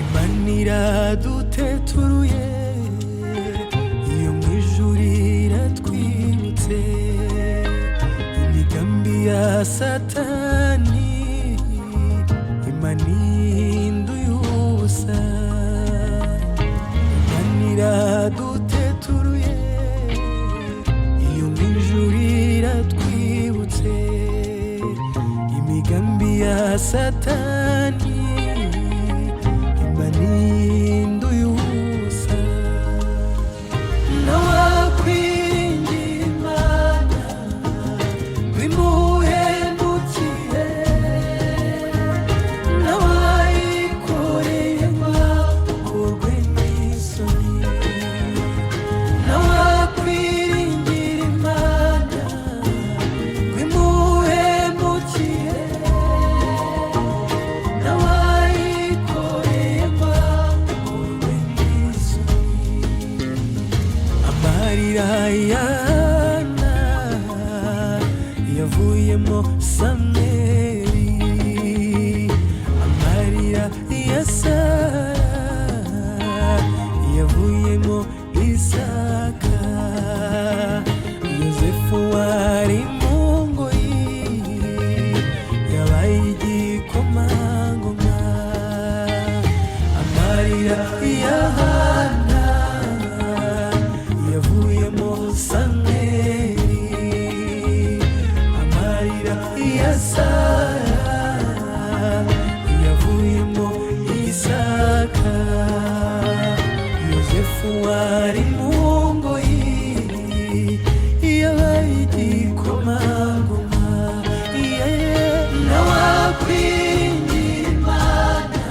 Imana iraduteturuye iyo mu ijuru iratwibutse imigambi ya Satani Imana ihinduye ubusa. Imana iraduteturuye iyo mu ijuru iratwibutse imigambi ya Satani Ihinduye ubusa. Nawakwiringira Imana bimuhemukire, nawayikoreye akorwe n'isoni. Nawakwiringira Imana bimuhemukire, Yana yavuyemo Samweli, amarira ya Sara yavuyemo Isaka, Yozefu wari mu ngoyi yabaye igikomangoma, amarira ya Hana yavuyemo Samweli, amarira ya Sara yavuyemo Isaka, Yozefu wari mu ngoyi yabaye igikomangoma. Nawakwiringira Imana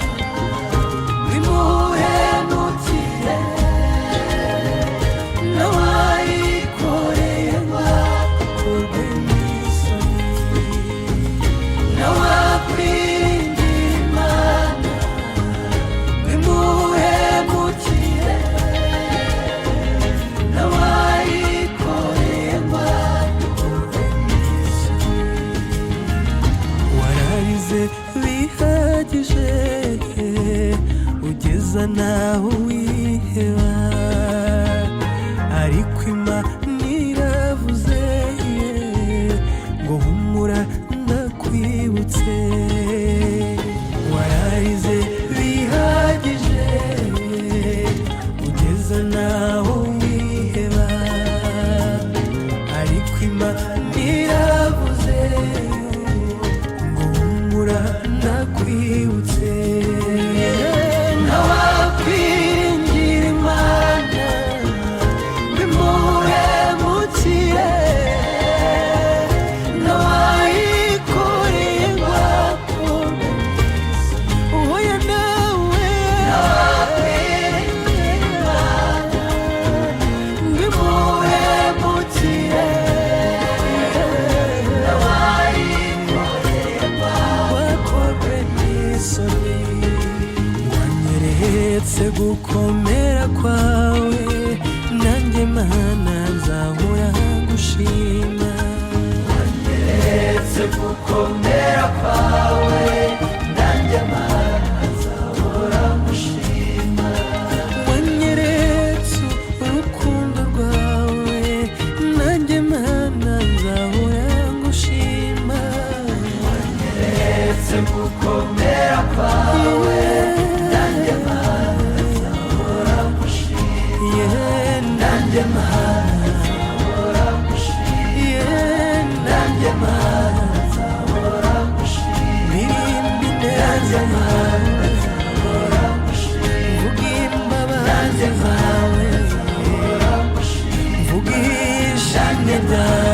bimuhemukire, nawayikoreye akorwe n'isoni. Nawakwiringira Imana bimuhemukire, nawayikoreye akorwe n'isoni. Wararize bihagije ugeza naho wiheba, ariko Imana iravuze ngo humura ndakwibutse. Wararize bihagije ugeza naho wiheba, ariko Imana iravuze ngo humura ndakwibutse. Nawakwiringira Imana bimuhemukire, nawayikoreye akorwe n'isoni. Oya nawe nawakwiringira Imana bimuhemukire, nawayikoreye akorwe n'isoni. Wanyeretse gukomera kwawe, nanjye Mana nzahora ngushima. Wanyeretse gukomera kwawe, nanjye Mana nzahora ngushima. Wanyeretse urukundo rwawe, nanjye Mana nzahora ngushima. Wanyeretse gukomera kwawe, nanjye Mana nzahora ngushima. Nanjye Mana nzahora ngushima. Nanjye Mana nzahora ngushima. Ndirimba ineza yawe nzahora ngushima. Mvuga imbabazi zawe nzahora ngushima. Mvuga ishimwe ryawe